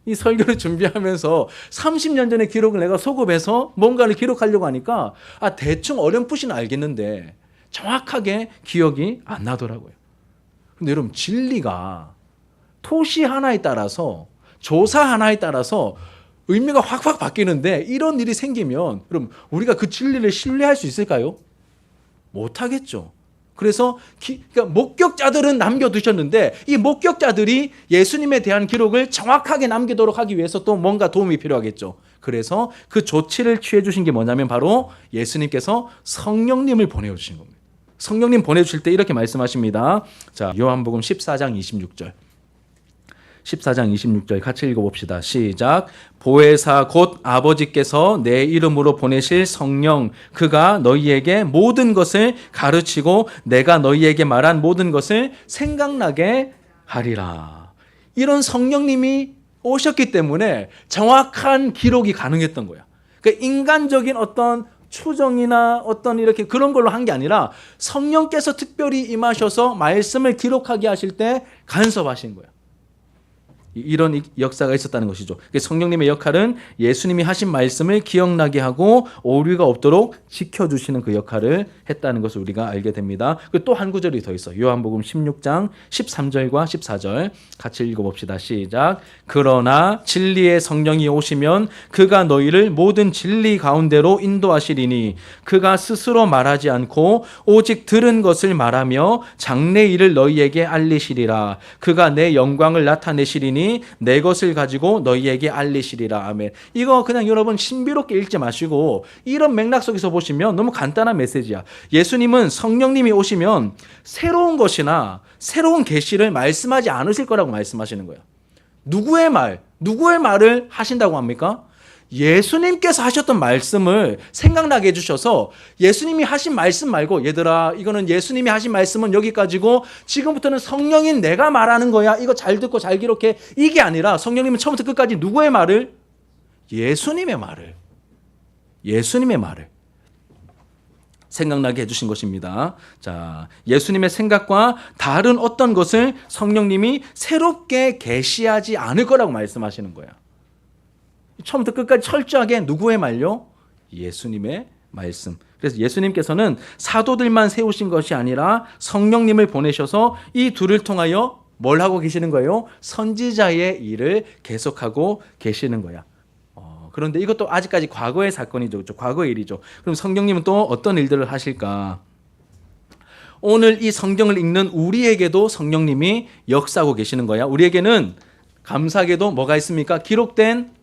이 설교를 준비하면서 30년 전의 기록을 내가 소급해서 뭔가를 기록하려고 하니까 대충 어렴풋이는 알겠는데 정확하게 기억이 안 나더라고요. 근데 여러분 진리가 토시 하나에 따라서 조사 하나에 따라서 의미가 확확 바뀌는데 이런 일이 생기면 여러분 우리가 그 진리를 신뢰할 수 있을까요? 못하겠죠. 그래서 그러니까 목격자들은 남겨두셨는데 이 목격자들이 예수님에 대한 기록을 정확하게 남기도록 하기 위해서 또 뭔가 도움이 필요하겠죠. 그래서 그 조치를 취해 주신 게 뭐냐면 바로 예수님께서 성령님을 보내주신 겁니다. 성령님 보내주실 때 이렇게 말씀하십니다. 자, 요한복음 14장 26절. 14장 26절 같이 읽어봅시다. 시작. 보혜사 곧 아버지께서 내 이름으로 보내실 성령 그가 너희에게 모든 것을 가르치고 내가 너희에게 말한 모든 것을 생각나게 하리라. 이런 성령님이 오셨기 때문에 정확한 기록이 가능했던 거야. 그러니까 인간적인 어떤 추정이나 어떤 이렇게 그런 걸로 한 게 아니라 성령께서 특별히 임하셔서 말씀을 기록하게 하실 때 간섭하신 거야. 이런 역사가 있었다는 것이죠. 성령님의 역할은 예수님이 하신 말씀을 기억나게 하고 오류가 없도록 지켜주시는 그 역할을 했다는 것을 우리가 알게 됩니다. 또 한 구절이 더 있어요. 요한복음 16장 13절과 14절 같이 읽어봅시다. 시작. 그러나 진리의 성령이 오시면 그가 너희를 모든 진리 가운데로 인도하시리니 그가 스스로 말하지 않고 오직 들은 것을 말하며 장래 일을 너희에게 알리시리라. 그가 내 영광을 나타내시리니 내 것을 가지고 너희에게 알리시리라. 아멘. 이거 그냥 여러분 신비롭게 읽지 마시고 이런 맥락 속에서 보시면 너무 간단한 메시지야. 예수님은 성령님이 오시면 새로운 것이나 새로운 계시를 말씀하지 않으실 거라고 말씀하시는 거예요. 누구의 말을 하신다고 합니까? 예수님께서 하셨던 말씀을 생각나게 해주셔서 예수님이 하신 말씀 말고 얘들아 이거는 예수님이 하신 말씀은 여기까지고 지금부터는 성령인 내가 말하는 거야. 이거 잘 듣고 잘 기록해. 이게 아니라 성령님은 처음부터 끝까지 누구의 말을? 예수님의 말을 생각나게 해주신 것입니다. 자, 예수님의 생각과 다른 어떤 것을 성령님이 새롭게 계시하지 않을 거라고 말씀하시는 거야. 처음부터 끝까지 철저하게 누구의 말요? 예수님의 말씀. 그래서 예수님께서는 사도들만 세우신 것이 아니라 성령님을 보내셔서 이 둘을 통하여 뭘 하고 계시는 거예요? 선지자의 일을 계속하고 계시는 거야. 그런데 이것도 아직까지 과거의 사건이죠. 과거의 일이죠. 그럼 성령님은 또 어떤 일들을 하실까? 오늘 이 성경을 읽는 우리에게도 성령님이 역사하고 계시는 거야. 우리에게는 감사하게도 뭐가 있습니까? 기록된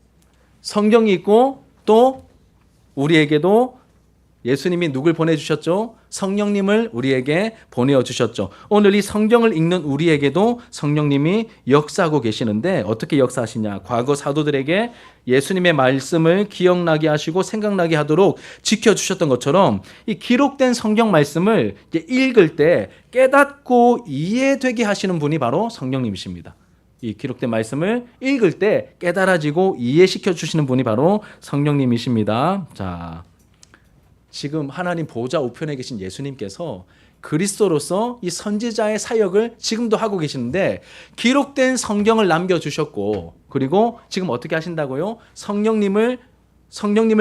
성경이 있고 또 우리에게도 예수님이 누굴 보내주셨죠? 성령님을 우리에게 보내주셨죠. 오늘 이 성경을 읽는 우리에게도 성령님이 역사하고 계시는데 어떻게 역사하시냐? 과거 사도들에게 예수님의 말씀을 기억나게 하시고 생각나게 하도록 지켜주셨던 것처럼 이 기록된 성경 말씀을 읽을 때 깨닫고 이해되게 하시는 분이 바로 성령님이십니다. 이 기록된 말씀을 읽을 때 깨달아지고 이해시켜 주시는 분이 바로 성령님이십니다. 자, 지금 하나님 보좌 우편에 계신 예수님께서 그리스도로서 이 선지자의 사역을 지금도 하고 계시는데 기록된 성경을 남겨주셨고 그리고 지금 어떻게 하신다고요? 성령님을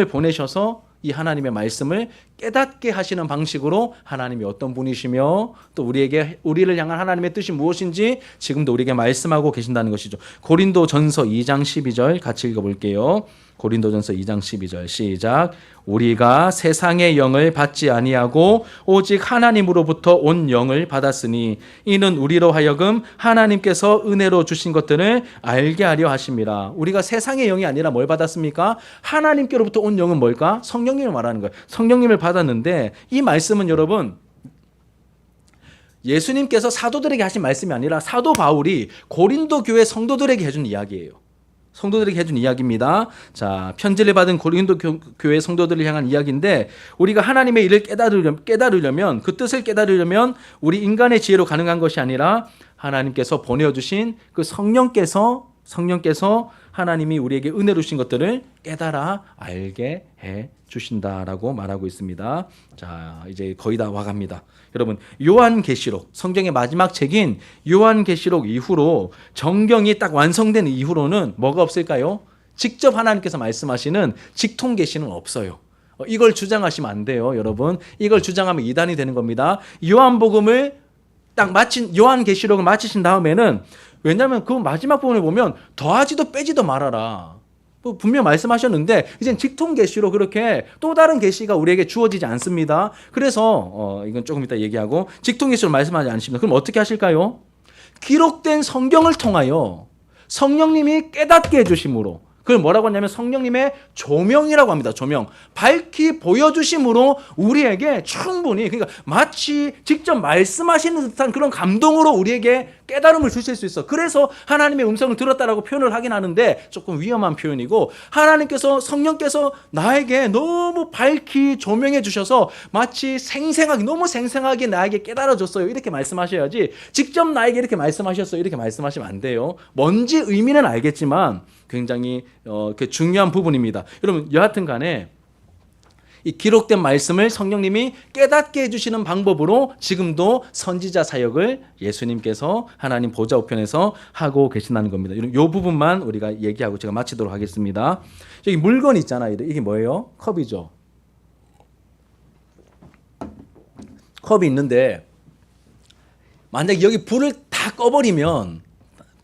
보내셔서 이 하나님의 말씀을 깨닫게 하시는 방식으로 하나님이 어떤 분이시며 또 우리를 향한 하나님의 뜻이 무엇인지 지금도 우리에게 말씀하고 계신다는 것이죠. 고린도전서 2장 12절 같이 읽어볼게요. 고린도전서 2장 12절 시작. 우리가 세상의 영을 받지 아니하고 오직 하나님으로부터 온 영을 받았으니 이는 우리로 하여금 하나님께서 은혜로 주신 것들을 알게 하려 하심이라. 우리가 세상의 영이 아니라 뭘 받았습니까? 하나님께로부터 온 영은 뭘까? 성령님을 말하는 거예요. 성령님을 받았는데 이 말씀은 여러분 예수님께서 사도들에게 하신 말씀이 아니라 사도 바울이 고린도 교회 성도들에게 해준 이야기예요. 성도들에게 해준 이야기입니다. 자, 편지를 받은 고린도 교회 성도들을 향한 이야기인데 우리가 하나님의 일을 깨달으려면 그 뜻을 깨달으려면 우리 인간의 지혜로 가능한 것이 아니라 하나님께서 보내주신 그 성령께서 하나님이 우리에게 은혜로 주신 것들을 깨달아 알게 해 주신다라고 말하고 있습니다. 자, 이제 거의 다 와갑니다. 여러분, 요한계시록, 성경의 마지막 책인 요한계시록 이후로 정경이 딱 완성된 이후로는 뭐가 없을까요? 직접 하나님께서 말씀하시는 직통계시는 없어요. 이걸 주장하시면 안 돼요, 여러분. 이걸 주장하면 이단이 되는 겁니다. 요한복음을 딱 요한계시록을 마치신 다음에는 왜냐하면 그 마지막 부분을 보면 더하지도 빼지도 말아라. 분명 말씀하셨는데 이젠 직통계시로 그렇게 또 다른 계시가 우리에게 주어지지 않습니다. 그래서 이건 조금 이따 얘기하고 직통계시로 말씀하지 않습니다. 그럼 어떻게 하실까요? 기록된 성경을 통하여 성령님이 깨닫게 해주심으로 그걸 뭐라고 하냐면 성령님의 조명이라고 합니다. 조명. 밝히 보여주심으로 우리에게 충분히 그러니까 마치 직접 말씀하시는 듯한 그런 감동으로 우리에게 깨달음을 주실 수 있어. 그래서 하나님의 음성을 들었다라고 표현을 하긴 하는데 조금 위험한 표현이고 하나님께서 성령께서 나에게 너무 밝히 조명해 주셔서 마치 너무 생생하게 나에게 깨달아줬어요. 이렇게 말씀하셔야지 직접 나에게 이렇게 말씀하셨어요. 이렇게 말씀하시면 안 돼요. 뭔지 의미는 알겠지만 굉장히 중요한 부분입니다. 여러분 여하튼 간에 이 기록된 말씀을 성령님이 깨닫게 해주시는 방법으로 지금도 선지자 사역을 예수님께서 하나님 보좌 우편에서 하고 계신다는 겁니다. 이 부분만 우리가 얘기하고 제가 마치도록 하겠습니다. 여기 물건 있잖아요. 이게 뭐예요? 컵이죠. 컵이 있는데 만약에 여기 불을 다 꺼버리면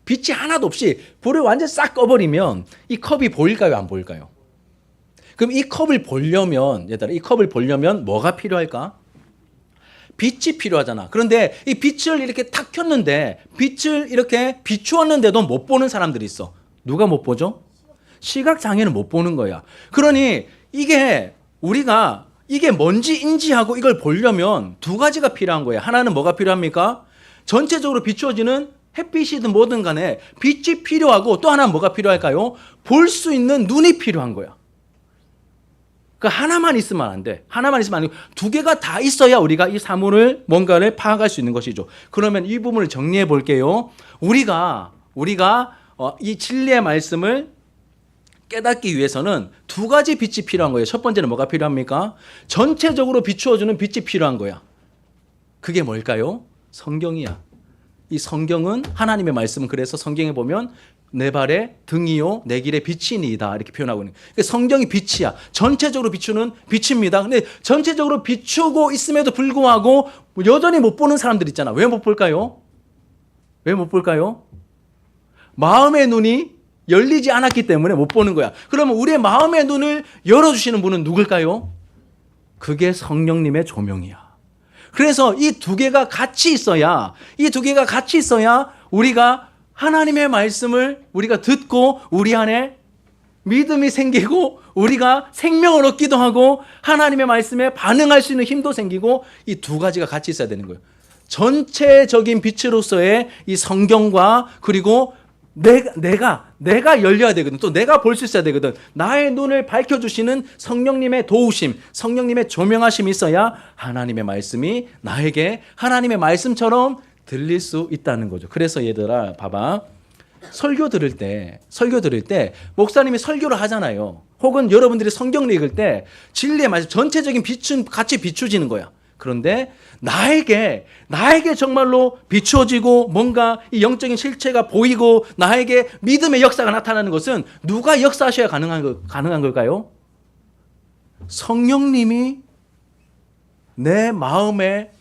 빛이 하나도 없이 불을 완전히 싹 꺼버리면 이 컵이 보일까요? 안 보일까요? 그럼 이 컵을 보려면 얘들아 이 컵을 보려면 뭐가 필요할까? 빛이 필요하잖아. 그런데 이 빛을 이렇게 탁 켰는데 빛을 이렇게 비추었는데도 못 보는 사람들이 있어. 누가 못 보죠? 시각장애는 못 보는 거야. 그러니 우리가 이게 뭔지 인지하고 이걸 보려면 두 가지가 필요한 거야. 하나는 뭐가 필요합니까? 전체적으로 비추어지는 햇빛이든 뭐든 간에 빛이 필요하고 또 하나는 뭐가 필요할까요? 볼 수 있는 눈이 필요한 거야. 그 하나만 있으면 안 돼. 하나만 있으면 아니고 두 개가 다 있어야 우리가 이 사물을 뭔가를 파악할 수 있는 것이죠. 그러면 이 부분을 정리해 볼게요. 우리가 이 진리의 말씀을 깨닫기 위해서는 두 가지 빛이 필요한 거예요. 첫 번째는 뭐가 필요합니까? 전체적으로 비추어주는 빛이 필요한 거야. 그게 뭘까요? 성경이야. 이 성경은 하나님의 말씀은 그래서 성경에 보면 내 발의 등이요 내 길의 빛이니이다 이렇게 표현하고 있는 거예요. 성경이 빛이야. 전체적으로 비추는 빛입니다. 근데 전체적으로 비추고 있음에도 불구하고 여전히 못 보는 사람들 있잖아. 왜 못 볼까요? 왜 못 볼까요? 마음의 눈이 열리지 않았기 때문에 못 보는 거야. 그러면 우리의 마음의 눈을 열어주시는 분은 누굴까요? 그게 성령님의 조명이야. 그래서 이 두 개가 같이 있어야 우리가 하나님의 말씀을 우리가 듣고 우리 안에 믿음이 생기고 우리가 생명을 얻기도 하고 하나님의 말씀에 반응할 수 있는 힘도 생기고 이 두 가지가 같이 있어야 되는 거예요. 전체적인 빛으로서의 이 성경과 그리고 내가 열려야 되거든. 또 내가 볼 수 있어야 되거든. 나의 눈을 밝혀주시는 성령님의 도우심, 성령님의 조명하심이 있어야 하나님의 말씀이 나에게 하나님의 말씀처럼 들릴 수 있다는 거죠. 그래서 얘들아 봐봐. 설교 들을 때 목사님이 설교를 하잖아요. 혹은 여러분들이 성경을 읽을 때 진리의 말씀 전체적인 빛은 같이 비추지는 거야. 그런데 나에게 정말로 비추어지고 뭔가 이 영적인 실체가 보이고 나에게 믿음의 역사가 나타나는 것은 누가 역사하셔야 가능한 걸까요? 성령님이 내 마음에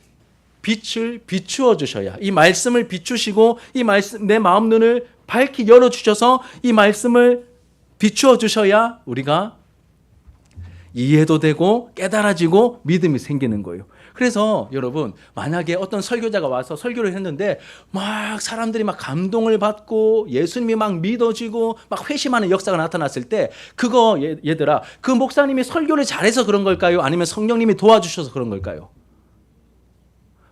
빛을 비추어 주셔야, 이 말씀을 비추시고 이 말씀, 내 마음 눈을 밝히 열어 주셔서 이 말씀을 비추어 주셔야 우리가 이해도 되고 깨달아지고 믿음이 생기는 거예요. 그래서 여러분, 만약에 어떤 설교자가 와서 설교를 했는데 막 사람들이 막 감동을 받고 예수님이 막 믿어지고 막 회심하는 역사가 나타났을 때, 그거 얘들아, 그 목사님이 설교를 잘해서 그런 걸까요? 아니면 성령님이 도와주셔서 그런 걸까요?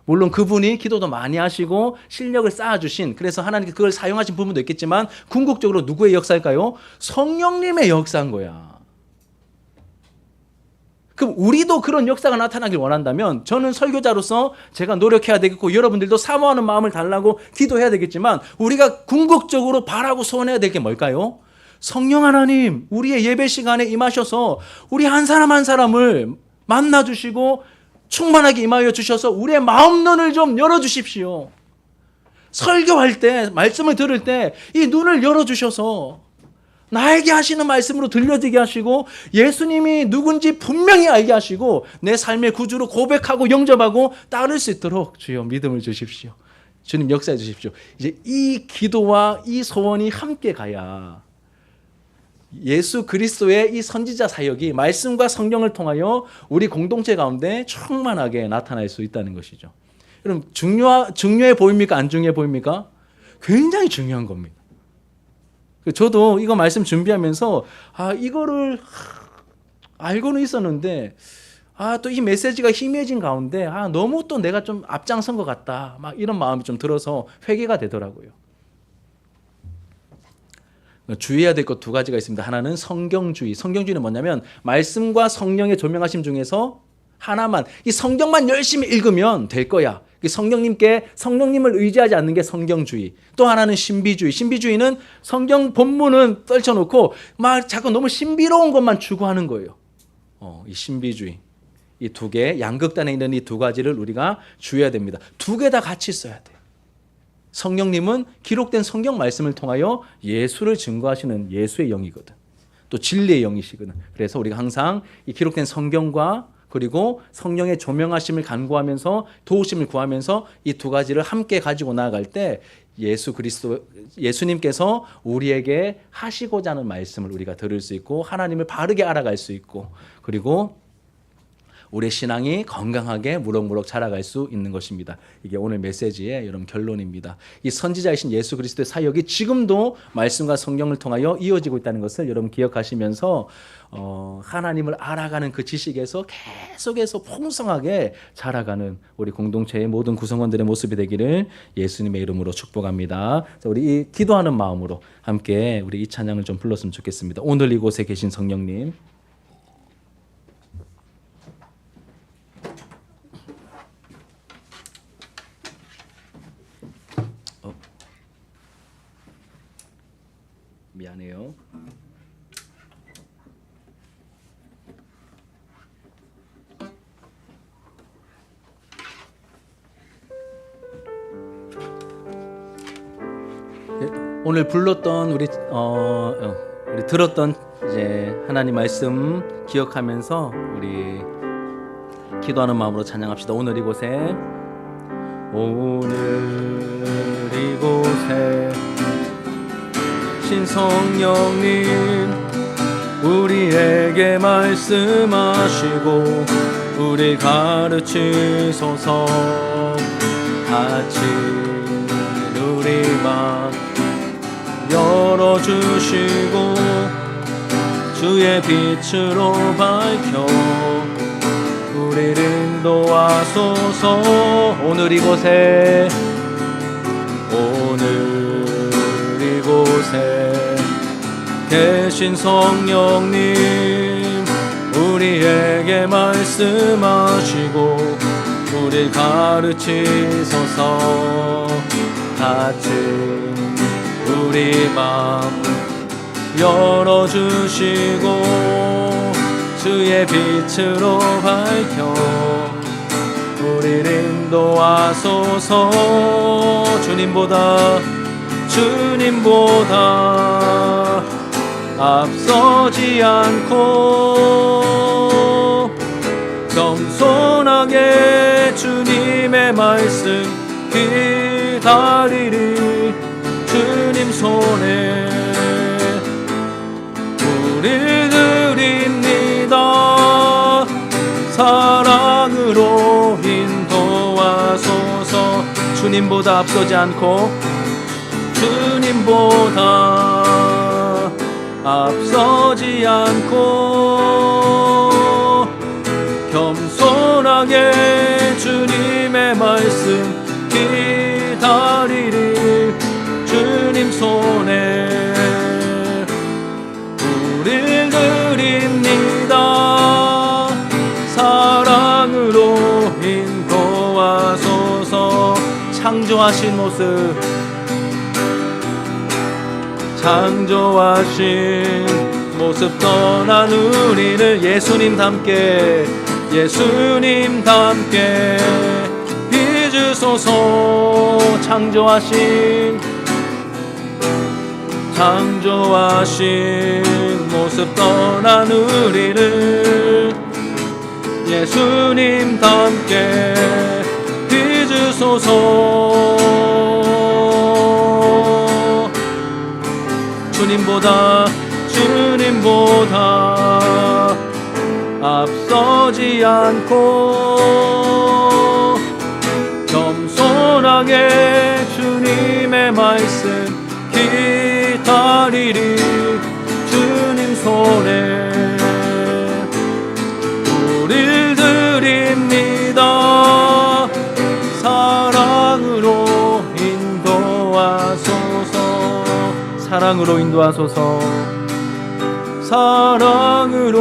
물론 그분이 기도도 많이 하시고 실력을 쌓아주신, 그래서 하나님께 그걸 사용하신 부분도 있겠지만 궁극적으로 누구의 역사일까요? 성령님의 역사인 거야. 그럼 우리도 그런 역사가 나타나길 원한다면 저는 설교자로서 제가 노력해야 되겠고, 여러분들도 사모하는 마음을 달라고 기도해야 되겠지만, 우리가 궁극적으로 바라고 소원해야 될 게 뭘까요? 성령 하나님, 우리의 예배 시간에 임하셔서 우리 한 사람 한 사람을 만나주시고 충만하게 임하여 주셔서 우리의 마음 눈을 좀 열어주십시오. 설교할 때, 말씀을 들을 때 이 눈을 열어주셔서 나에게 하시는 말씀으로 들려지게 하시고 예수님이 누군지 분명히 알게 하시고 내 삶의 구주로 고백하고 영접하고 따를 수 있도록 주여 믿음을 주십시오. 주님 역사해 주십시오. 이제 이 기도와 이 소원이 함께 가야 예수 그리스도의 이 선지자 사역이 말씀과 성령을 통하여 우리 공동체 가운데 충만하게 나타날 수 있다는 것이죠. 여러분, 중요해 보입니까? 안 중요해 보입니까? 굉장히 중요한 겁니다. 저도 이거 말씀 준비하면서 이거를 알고는 있었는데 또 이 메시지가 희미해진 가운데 너무 또 내가 좀 앞장선 것 같다, 막 이런 마음이 좀 들어서 회개가 되더라고요. 주의해야 될 것 두 가지가 있습니다. 하나는 성경주의. 성경주의는 뭐냐면 말씀과 성령의 조명하심 중에서 하나만, 이 성경만 열심히 읽으면 될 거야. 성령님을 의지하지 않는 게 성경주의. 또 하나는 신비주의. 신비주의는 성경 본문은 떨쳐놓고 막 자꾸 너무 신비로운 것만 추구하는 거예요. 이 신비주의. 이 두 개, 양극단에 있는 이 두 가지를 우리가 주의해야 됩니다. 두 개 다 같이 써야 돼. 성령님은 기록된 성경 말씀을 통하여 예수를 증거하시는 예수의 영이거든. 또 진리의 영이시거든. 그래서 우리가 항상 이 기록된 성경과 그리고 성령의 조명하심을 간구하면서 도우심을 구하면서 이 두 가지를 함께 가지고 나아갈 때 예수님께서 우리에게 하시고자 하는 말씀을 우리가 들을 수 있고 하나님을 바르게 알아갈 수 있고, 그리고 우리의 신앙이 건강하게 무럭무럭 자라갈 수 있는 것입니다. 이게 오늘 메시지의 여러분 결론입니다. 이 선지자이신 예수 그리스도의 사역이 지금도 말씀과 성령을 통하여 이어지고 있다는 것을 여러분 기억하시면서 하나님을 알아가는 그 지식에서 계속해서 풍성하게 자라가는 우리 공동체의 모든 구성원들의 모습이 되기를 예수님의 이름으로 축복합니다. 자, 우리 이 기도하는 마음으로 함께 우리 이 찬양을 좀 불렀으면 좋겠습니다. 오늘 이곳에 계신 성령님, 미안해요. 오늘 불렀던 우리 들었던 이제 하나님 말씀 기억하면서 우리 기도하는 마음으로 찬양합시다. 오늘 이곳에 신성령님 우리에게 말씀하시고 우리 가르치소서. 같이 우리 맘 열어주시고 주의 빛으로 밝혀 우리를 인도하소서. 오늘 이곳에 계신 성령님 우리에게 말씀하시고 우리 가르치소서. 같이 우리 맘 열어주시고 주의 빛으로 밝혀 우리를 인도하소서. 주님보다 앞서지 않고 주님의 말씀 기다리리. 주님 손에 우리 드립니다. 사랑으로 인도하소서. 주님보다 앞서지 않고 주님보다 앞서지 않고 겸손하게 주님의 말씀 기다리리. 주님 손에 우릴 드립니다. 사랑으로 인도하소서. 창조하신 모습, 창조하신 모습 떠난 우리를 예수님 닮게, 예수님 닮게 빚으소서. 창조하신 모습 떠난 우리를 예수님 닮게 빚으소서. 주님보다 앞서지 않고 겸손하게 주님의 말씀 기다리리. 주님 손에 우릴 드립니다. 사랑으로 인도하소서. 사랑으로 인도하소서. 사랑으로